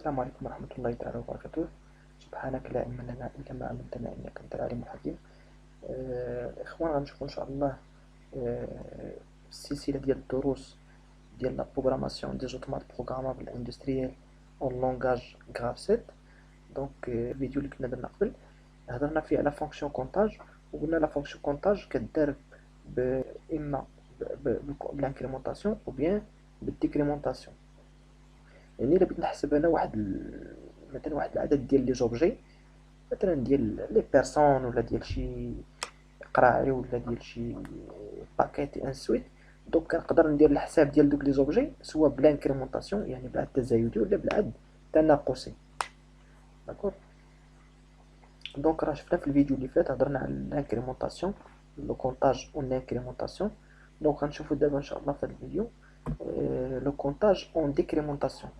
السلام عليكم ورحمة الله تعالى وبركاته. سبحانك لا علم لنا إلا ما علمتنا إنك أنت العليم الحكيم. إخوان، غنشوفو إن شاء الله السلسلة ديال الدروس ديال لا بروغراماسيون دي زوتومات بروغرامابل اندستريال اون لونغاج غراف 7. دونك الفيديو اللي كنا درنا قبل هضرنا فيه على فونكسيون كونتاج، وقلنا لا فونكسيون كونتاج كدار إما بالانكريمونطاسيون أو بيان بالديكريمونطاسيون. يعني الا بغيت نحسب انا مثلا واحد العدد ديال لي زوبجي، مثلا ديال لي بيرسون ولا ديال شي قراعي ولا ديال شي باكيت ان سويت، دونك كنقدر ندير الحساب ديال دوك لي زوبجي سواء بلانكريمونطاسيون يعني بالعد التزايدي ولا بالعد التناقصي. داكور. دونك راه شفنا في الفيديو اللي فات هضرنا على الانكريمونطاسيون لو كونتاج و الانكريمونطاسيون. دونك غنشوفو دابا ان شاء الله في هذا الفيديو لو كونتاج اون ديكريمونطاسيون،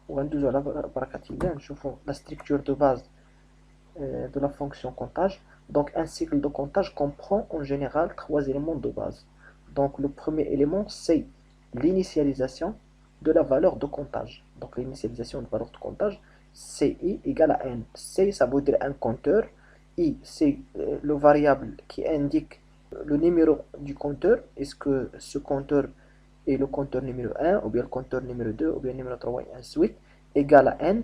وغندوزو على بركة الله نشوفو لا structure de base de la fonction comptage. Donc un cycle de comptage comprend en général trois éléments de base. Donc le premier élément c'est l'initialisation de la valeur de comptage. Donc l'initialisation de valeur de comptage, CI égale à N. C ça veut dire un compteur, I c'est le variable qui indique le numéro du compteur. Est-ce que ce compteur est le compteur numéro 1 ou bien le compteur numéro 2 ou bien le numéro 3 et ainsi de suite, égale à n,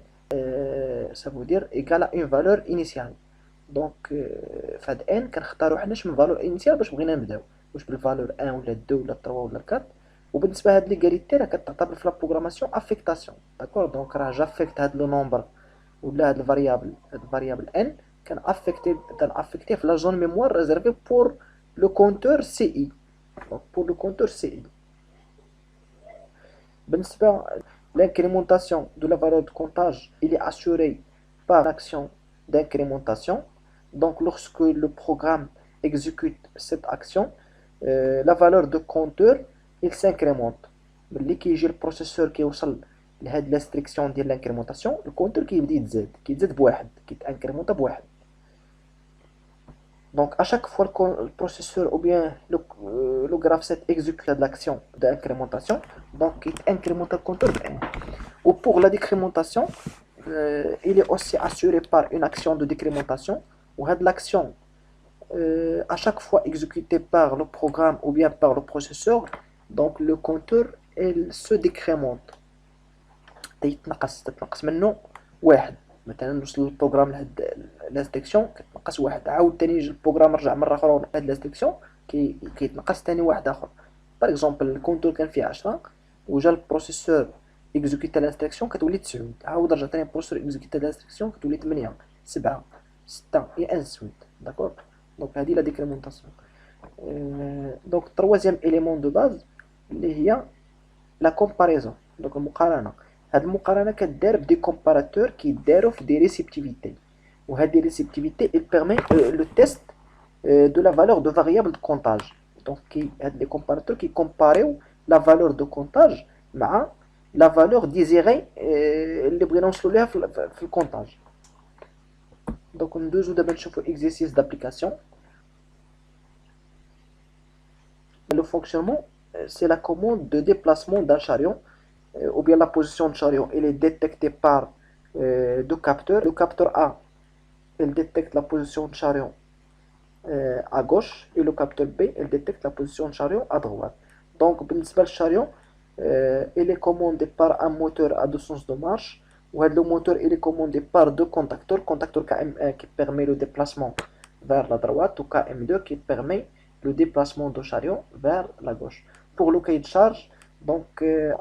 ça veut dire égale à une valeur initiale. Donc فهاد n كنختارو حناش من فالور انيسيال باش بغينا نبداو، واش بالفالور 1 ولا 2 ولا 3 ولا 4. وبالنسبه لهاد ليغاليتي راه كتعتبر في لا بروغراماسيون افيكتاسيون. داكور. دونك راه جافيكت هاد لو نومبر ولا هاد الفاريابل n كنافيكتيه في لا زون ميموار ريزيرفي بور لو كونتور سي اي. دونك بور لو كونتور سي اي. L'incrémentation de la valeur de comptage, il est assuré par l'action d'incrémentation. Donc lorsque le programme exécute cette action, la valeur de compteur il s'incrémente. ملي كيجي البروسيسور كيوصل لهاد لاستريكسيون ديال l'incrémentation، الكونتور كيبدا يتزاد بواحد، كيتانكريمونطا بواحد. Donc à chaque fois le processeur ou bien le graph 7 exécute l'action d'incrémentation, donc il incrémente le compteur de n. Ou pour la décrémentation, il est aussi assuré par une action de décrémentation, ou l'action à chaque fois exécutée par le programme ou bien par le processeur, donc le compteur il se décrémente. تتنقص منه واحد. مثلا وصل البروغرام لهاد لاستيكسيون كتنقص واحد، عاود تاني يجي البروغرام رجع مره اخرى لهاد لاستيكسيون كيتنقص تاني واحد اخر. باغ اكزومبل الكونتور كان فيه 10 وجا البروسيسور اكزيكوتا لاستيكسيون كتولي 9، عاود رجع تاني البروسيسور اكزيكوتا لاستيكسيون كتولي 8 7 6 اي ان سويت. داكور. دونك هادي لا ديكريمونطاسيون. دونك تروازيام اليمون دو باز اللي هي لا كومباريزون، دونك المقارنه. هاد المقارنه كدار بدي كومباراتور كيداروا في دي ريسيبتيفيتي، وهاد دي ريسيبتيفيتي il permet le test de la valeur de variable de comptage. donc هاد لي كومباراتور كيكومباريو لا فالور دو كونتاج مع لا فالور ديزيري اللي بغينا نوصلوا ليها في الكونتاج. دونك ندوزو دابا نشوفوا اكزرسيس دابليكاسيون. le fonctionnement c'est la commande de déplacement d'un chariot ou bien la position de chariot elle est détectée par deux capteurs. Le capteur A il détecte la position de chariot à gauche et le capteur B il détecte la position de chariot à droite. Donc بالنسبة للشاريو il est commandé par un moteur à deux sens de marche, ou le moteur il est commandé par deux contacteurs, contacteur KM1 qui permet le déplacement vers la droite ou KM2 qui permet le déplacement du chariot vers la gauche. Pour le cahier de charge, donc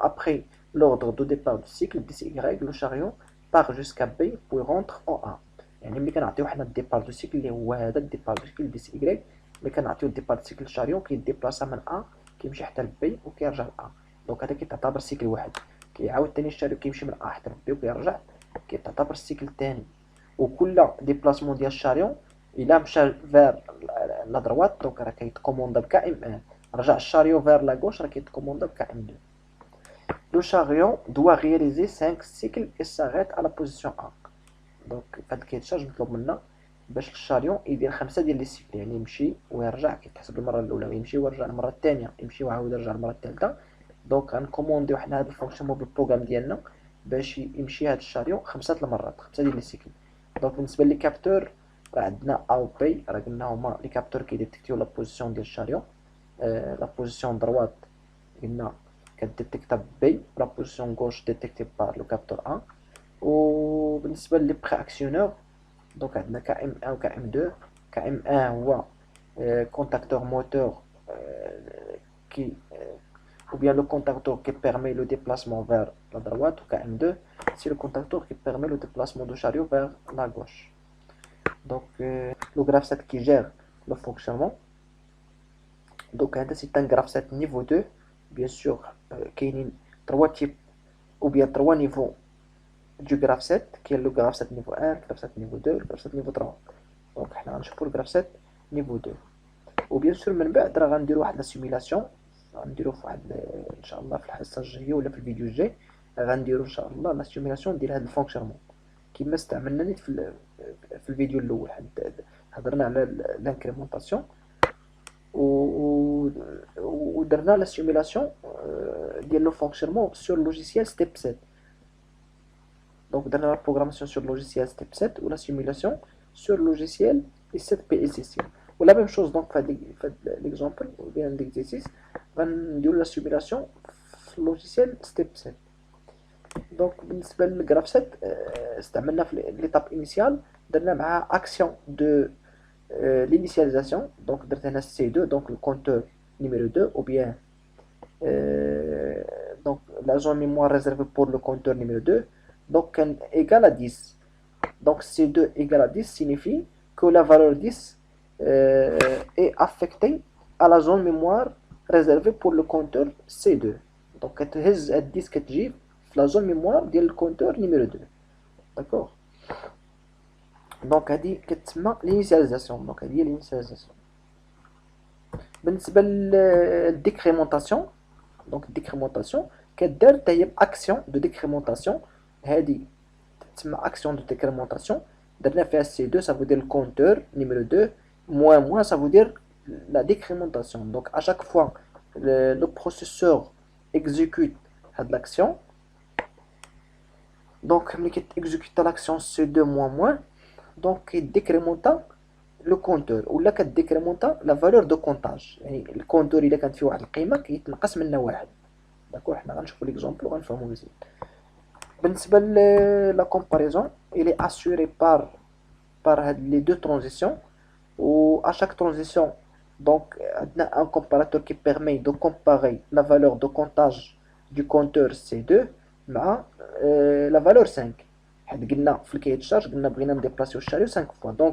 après l'ordre de départ du cycle DCY, le chariot part jusqu'à B puis rentre en A. يعني ملي كنعطيو حنا الديبار دو سيكل اللي هو هذا الديبار دو سيكل دي سي اي، ملي كنعطيو الديبار دو سيكل الشاريو كيديبلاصا من ا كيمشي حتى لبي وكيرجع ل ا. دونك هذا كيتعتبر سيكل واحد. كيعاود ثاني الشاريو كيمشي من ا حتى لبي وكيرجع، كيتعتبر السيكل الثاني. وكل ديبلاسمون ديال الشاريو الا مشى فير لا دروات دونك راه كيتكوموندا بكا ام 1، رجع الشاريو فير لا غوش راه كيتكوموندا بكا ام 2. Le chariot doit réaliser 5 cycles et s'arrête à la position A. دونك فهاد الكيتشارج مطلوب منا باش الشاريون يدير 5 ديال لي سيكل، يعني يمشي ويرجع كيتحسب المره الاولى ويمشي ويرجع المره الثانيه، يمشي ويعاود يرجع المره الثالثه. دونك غنكومونديو حنا هاد الفونكسيون بالبروغرام ديالنا باش يمشي هاد الشاريو 5 المرات، 5 ديال لي سيكل. دونك بالنسبه لي كابتور راه عندنا A و B، راه قلنا هما لي كابتور كيديتيكتيو لا بوزيسيون ديال الشاريو. لا بوزيسيون دروات قلنا كديتيكتا B، لا بوزيسيون غوش ديتيكتي بار لو كابتور A. وبالنسبه لي بري اكسيونور دونك عندنا كام 1 و كام 2. كام 1 هو contacteur moteur qui ou bien le contacteur qui permet le déplacement vers la droite, ou KM2 c'est le contacteur qui permet le déplacement du chariot vers la gauche. Donc le graphe 7 qui gère le fonctionnement. Donc c'est un graphe 7 niveau 2. Bien sûr qu'il y a 3 types ou bien 3 niveaux du graphe 7 qui est le graphe 7 niveau 1, le graphe 7 niveau 2, le graphe 7 niveau 3. Donc on va voir le graphe 7 niveau 2. وبيان سور من بعد راه غنديرو واحد لا سيميلاسيون، غنديرو في واحد ان شاء الله في الحصه الجايه ولا في الفيديو الجاي غنديرو ان شاء الله لا سيميلاسيون ديال هذا الفونكسيونمون كما استعملنا نيت في الفيديو الاول. هضرنا على لانكريمونطاسيون ودرنا لا سيميلاسيون ديال لو فونكسيونمون سور لوجيسيال ستيب 7. دونك درنا لا بروغراماسيون سور لوجيسيال ستيب 7 ولا سيميلاسيون سور لوجيسيال 7 بي اس سي. ولا ميم شوز دونك في هاد ليكزامبل ou bien l'exercice غنديرو لا سيميلاسيون في اللوجيسيال ستيب 7. دونك بالنسبه للغراف 7 استعملنا في ليطاب انيسيال درنا مع اكسيون دو l'initialisation. دونك درت هنا سي 2 دونك الكونتور نيميرو 2 ou bien donc la zone mémoire réservée pour le compteur numéro 2 donc égale à 10. Donc C2 égale à 10 signifie que la valeur 10 est affectée à la zone mémoire réservée pour le compteur C2. Donc كتهز هاد 10 كتجي في la zone mémoire ديال الكونتور numéro 2. d'accord. دونك هادي كتسمى l'initialisation. دونك هادي هي l'initialisation. بالنسبه للديكريمونطاسيون دونك الديكريمونطاسيون كدار حتى هي باكسيون دو ديكريمونطاسيون. هادي تسمى اكسيون دو ديكريمونطاسيون درنا فيها سي 2 ça veut dire le compteur numéro 2 moins ça veut dire la décrémentation. Donc à chaque fois le processeur exécute هاد l'action. donc ملي كتexécuter l'action C2 moins donc il décrémente لو كونتور ولا كديكريمونطا لا فالور دو كونطاج. يعني الكونتور الا كانت فيه واحد القيمه كيتنقص منها واحد. داكوغ حنا غنشوفو ليكزامبل وغنفهمو مزيان. بالنسبه لا كومباريزون الي اسوري بار هاد لي دو ترانزيسيون و ا شاك ترانزيسيون دونك عندنا ان كومباراتور كي بيرمي دو كومباري لا فالور دو كونطاج دو كونتور سي2 مع لا فالور 5. حيت قلنا في الكاي تشارج قلنا بغينا نديبلاسيو الشاريو 5 فوا.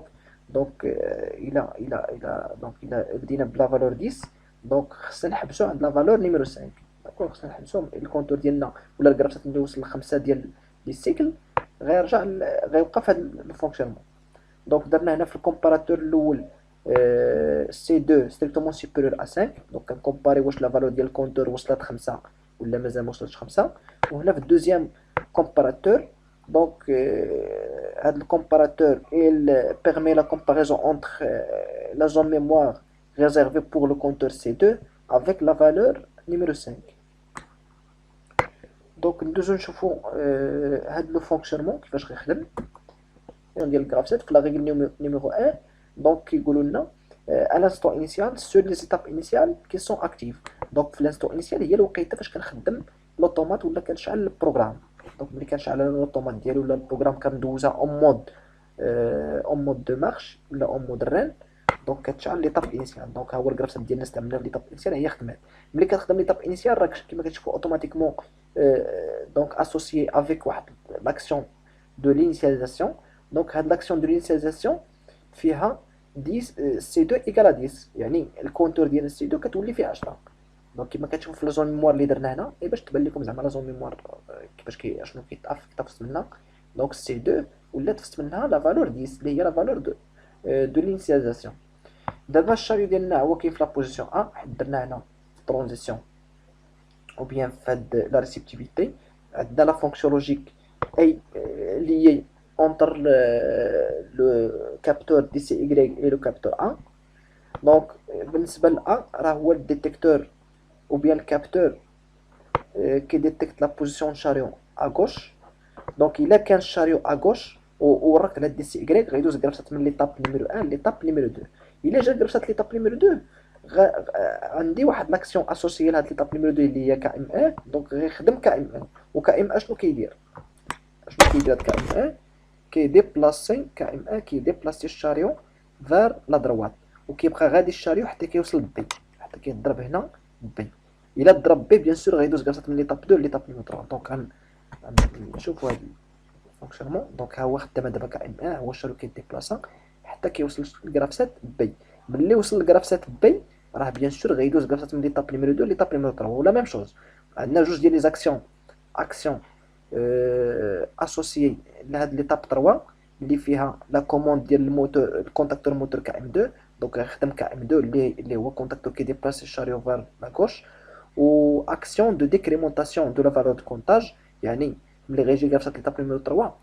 دونك إلا بدينا بلا فالور 10 دونك خصنا نحبسو عند لا فالور نيميرو 5. داكوغ خصنا نحبسو الكونتور ديالنا ولا الكرافات اللي وصل ل5 ديال السيكل غيرجع غيبقى في هاد الفونكسيونمون. دونك درنا هنا في الكومباراتور الاول سي 2 ستريكتومون سوبيريور ا 5. دونك كنكومباري واش لا فالور ديال الكونتور وصلت 5 ولا مازال ما وصلتش 5. وهنا في الدوزيام كومباراتور donc le comparateur il permet la comparaison entre la zone mémoire réservée pour le compteur C2 avec la valeur numéro 5. donc ندوزو نشوفو هاد لو فونكسيونمون كيفاش غيخدم ديال الجراف 7 في لا ريغل numéro 1. donc كيقولوا لنا à l'instant initial sur les étapes initiales qui sont actives. donc في l'instant initial هي الوقيته فاش كنخدم لوطومات ولا كنشعل البروغرام. دونك ملي كنشعل لوطومات ديالي ولا البروغرام كندوزها اون مود دو مارش ولا اون مود ران. دونك كتشعل ليطاب انيسيال. دونك ها هو الجراف ديالنا استعملنا في ليطاب انيسيال هي خدمات. ملي كتخدم ليطاب انيسيال راك كما كتشوفوا اوتوماتيكمون دونك اسوسيي افيك واحد لاكسيون دو لينيسياليزاسيون. دونك هاد لاكسيون دو لينيسياليزاسيون فيها 10 سي 2 ايكال 10 يعني الكونتور ديال سي 2 كتولي فيه 10. دونك كما كتشوفوا في لا زون ميموار اللي درنا هنا باش تبان لكم زعما لا زون ميموار كيفاش شنو كيتفصل منها. دونك سي 2 ولات تفصل منها لا فالور 10 اللي هي لا فالور دو لينيسياليزاسيون. دابا الشاريو ديالنا هو كاين في لا بوزيسيون ا حيت درنا هنا في ترانزيسيون او بيان في هاد لا ريسيبتيفيتي عندنا لا فونكسيون لوجيك اي لي entre le capteur DCY et le capteur A. donc بالنسبه ل A راه هو الديتيكتور ou bien le capteur qui détecte la position de chariot à gauche دونك الا كان الشاريو اغوش وركت على دي سي اكريك غيدوز كرافسات من ليطاب نيميرو 1 ليطاب نيميرو 2. الا جا كرافسات ليطاب نيميرو 2 عندي واحد لاكسيون اسوسيي لهاد ليطاب نيميرو 2 اللي هي كا ام ان. دونك غيخدم كا ام ان، وكا ام ان شنو كيدير هاد كا ام ان؟ كيديبلاسي كا ام ان كيديبلاسي الشاريو فار لا دروات، وكيبقى غادي الشاريو حتى كيوصل بي، حتى كيضرب هنا بي. الا ضرب بي بيان سور غيدوز كرافسات من ليطاب 2 ليطاب نيميرو 3. دونك نشوفوا هاد فونكسيونمون. دونك ها هو خدام دابا كا ام ان، هو الشاريو كيديبلاصا حتى كيوصل لكرافسات بي. ملي وصل لكرافسات بي راه بيان سور غيدوز كرافسات من ليطاب نيميرو 2 ليطاب نيميرو 3 ولا ميم شوز. عندنا جوج ديال لي زاكسيون اسوسيي لهاد ليطاب 3 اللي فيها لا كوموند ديال الموتور الكونتاكتور موتور كا ام 2. دونك غيخدم كا ام 2 اللي هو كونتاكتور كيديبلاسي الشاريو فار لا غوش، و اكسيون دو ديكريمونطاسيون دو لا فالور دو كونتاج. يعني ملي غيجي كرافسات ليطاب نيميرو 3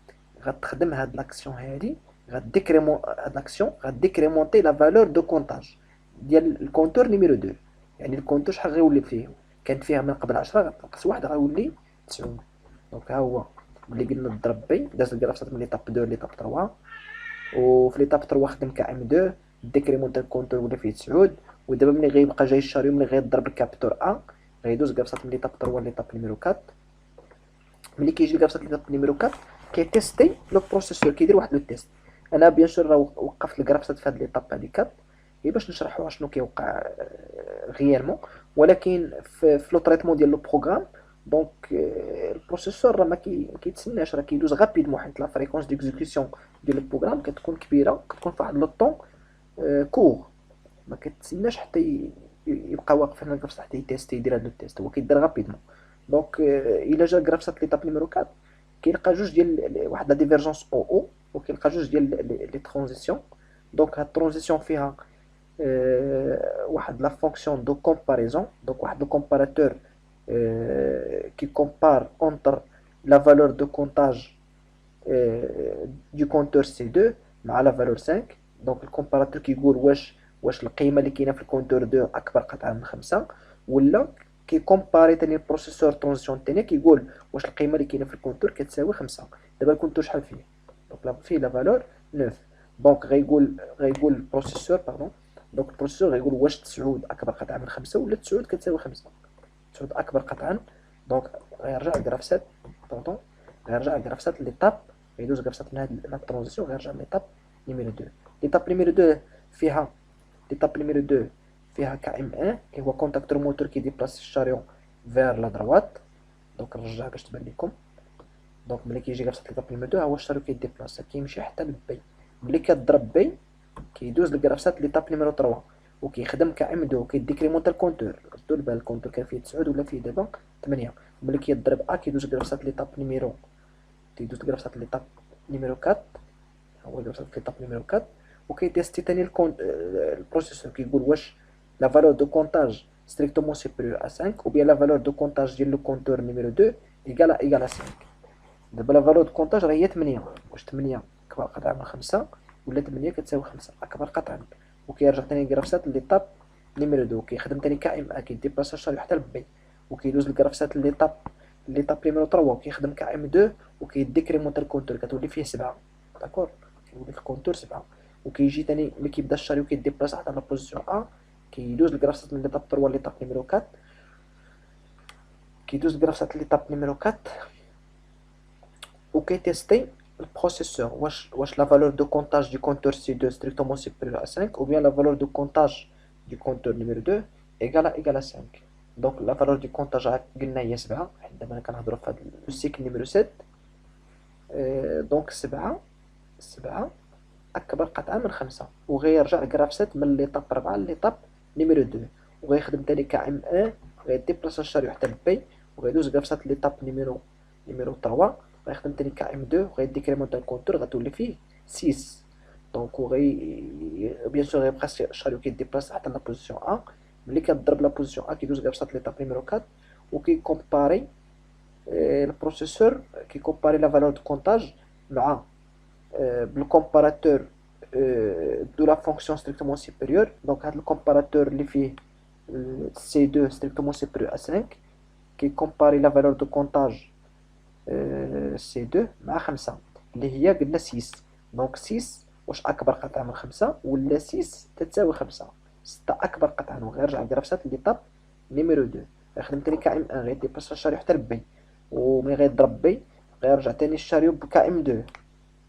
غتخدم هاد لاكسيون هادي، غديكريمون هاد لاكسيون غديكريمونتي لا فالور دو كونتاج ديال الكونتور نيميرو 2. يعني الكونتور شحال غيولي فيه؟ كانت فيها من قبل 10 غتنقص واحد غيولي 9. دونك ها هو ملي قلنا ضرب بي داز الكرافسات من ليطاب 2 ليطاب 3، وفي ليطاب 3 خدم كا ام 2 ديكريمونتي الكونتور ولا فيه 9. ودابا ملي غيبقى جاي الشاريو ملي غيضرب الكابتور ا غيدوز كرافسات من ليطاب 3 ليطاب نيميرو 4. ملي كيجي كرافسات ليطاب نيميرو 4 كيتيستي لو بروسيسور كيدير واحد لو تيست. انا بيان سور راه وقفت الكرافسات في هاد ليطاب هادي 4 هي باش نشرحوا شنو كيوقع غيالمون، ولكن في لو تريتمون ديال لو بروغرام دونك البروسيسور راه ما كيتسناش، راه كيدوز غابيدمون حيت لا فريكونس ديكزيكسيون ديال البروغرام كتكون كبيره، كتكون في واحد لو طون كور، ما كتسناش حتى يبقى واقف هنا الكرافس حتى يتيستي يدير هاد لو تيست، هو كيدير غابيدمون. دونك الا جا الكرافسات ليطاب نيميرو 4 كيلقى جوج ديال واحد لا ديفيرجونس او وكيلقى جوج ديال لي ترانزيسيون. دونك هاد الترانزيسيون فيها واحد لا فونكسيون دو كومباريزون. دونك واحد لو كومباراتور كي كومبار اونتر لا فالور دو كونتاج دو كونتور سي 2 مع لا فالور 5. دونك الكومباراتور كيقول واش القيمه اللي كاينه في الكونتور 2 اكبر قطعا من 5، ولا كيكومباري تاني البروسيسور ترانزيسيون الثانيه كيقول واش القيمه اللي كاينه في الكونتور كتساوي 5. دابا الكونتور شحال فيه؟ دونك فيه لا فالور 9. دونك غيقول البروسيسور باردون، دونك البروسيسور غيقول واش 9 اكبر قطعا من 5 ولا 9 كتساوي 5. 9 اكبر قطعا. دونك غيرجع الكرافسات باردون، غيرجع الكرافسات ليطاب، غيدوز الكرافسات من هاد الترانزيسيون غيرجع ليطاب نيميرو 2. ليطاب نيميرو 2 فيها كا ام ان اللي هو كونتاكتور موتور كي ديبلاسي الشاريون فير لا دروات. دونك نرجع باش تبان لكم. دونك ملي كيجي كرافسات ليطاب نيميرو 2 ها هو الشاريو كيديبلاسا كيمشي حتى لبي. ملي كضرب بي كيدوز لكرافسات ليطاب نيميرو 3 وكيخدم كا ام 2 وكيديكريمونتا الكونتور. ردوا البال الكونتور كان فيه 9 ولا فيه دابا 8. ملي كيضرب ا كيدوز لكرافسات ليطاب نيميرو 4. هو كرافسات ليطاب نيميرو 4 وكيتيستي تاني البروسيسور كيقول واش لا فالور دو كونتاج ستريكتومون سوبيريور ا 5 ou bien la valeur de comptage ديال لو كونتور نيميرو 2 ايكال 5. دابا لا فالور دو كونتاج راه هي 8. واش 8 اكبر قطعا من 5 ولا 8 كتساوي 5 اكبر قطعا. وكيرجع تاني لكرافسات ليطاب نيميرو 2 كيخدم تاني كا ام ا كيديبلاصا الشاريو حتى لبي، وكيدوز لكرافسات ليطاب نيميرو 3 وكيخدم كا ام 2 وكيديكريمونتا الكونتور كتولي فيه 7. داكور كيولي في الكونتور 7. وكيجي تاني ملي كيبدا الشاريو كيديبلاصا حتى لا بوزيسيون ا كيدوز لكرافسات من ليطاب 3 ليطاب نيميرو 4. كيدوز لكرافسات ليطاب نيميرو 4 وكيتيستي البروسيسور واش لا فالور دو كونتاج دو كونتور سي 2 ستريكتومون سوبيريور ا 5 ou bien la valeur de comptage du compteur numéro 2 égale à 5. دونك لا فالور دو كونتاج قلنا هي 7 حيت دابا كنهضروا في هذا السيكل نيميرو 7. دونك 7 اكبر قطعه من 5 وغيرجع الكرافسات من ليطاب 4 ليطاب نيميرو 2 وغيخدم تاني كا ام 1 غيديبلاصا الشاريو حتى لبي وغيدوز الكرافسات ليطاب نيميرو 3 غيخدم تاني كا ام 2 وغيديكريمونتا الكونتور غتولي فيه 6. دونك بيان سور غيبقى الشاريو كيديبلاصا حتى لا بوزيسيون ا. ملي كضرب لا بوزيسيون ا كيدوز الكرافسات ليطاب نيميرو 4 وكيكومباري البروسيسور كيكومباري لا فالور دو كونتاج مع بالكومباراتور دو لا فونكسيون ستريكتومون سوبيريور. دونك هاد الكومباراتور اللي فيه C2 ستريكتومون سوبيريور ا 5 كيكومباري لا فالور دو كونتاج سي دو مع 5 اللي هي قلنا 6. دونك 6 واش أكبر قطعة من 5 ولا 6 تتساوي 5؟ 6 أكبر قطعة. دونك غنرجع نديرها في ليطاب نيميرو 2. غنخدم تاني كائم 1 غيديباسا الشاريو حتى لبي، وملي غيضرب بي غيرجع تاني الشاريو بكائم 2،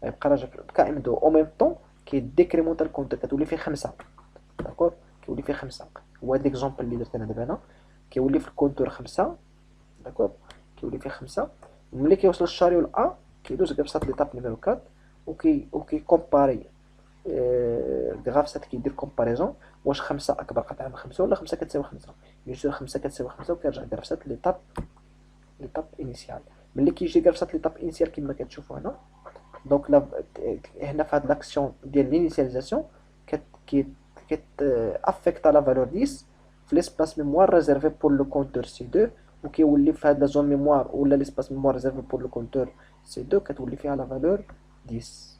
غيبقى راجع بكائم 2 أو ميم طون كيديكريمونطا الكونتور كتولي فيه 5. داكور كيولي فيه 5. هو هاد ليكزومبل اللي درت انا دابا هنا كيولي في الكونتور 5. داكور كيولي فيه 5. ملي كيوصل الشاريو لأ كيدوز كاع في ليطاب نيميرو 4 وكي كومباري غرافسات كيدير كومباريزون واش 5 أكبر قطعة من 5 ولا 5 كتساوي 5. بيان سور 5 كتساوي 5 وكيرجع غرافسات ليطاب انيسيال. ملي كيجي غرافسات ليطاب انيسيال كيما كتشوفوا هنا. دونك هنا في هاد لاكسيون ديال لينيسياليزاسيون كت افيكتا لا فالور 10 في ليسباس ميموار ريزيرفي بور لو كونتور سي 2 وكيولي في هاد لا زون ميموار ولا ليسباس ميموار ريزيرفي بور لو كونتور سي 2 كتولي فيها لا فالور 10.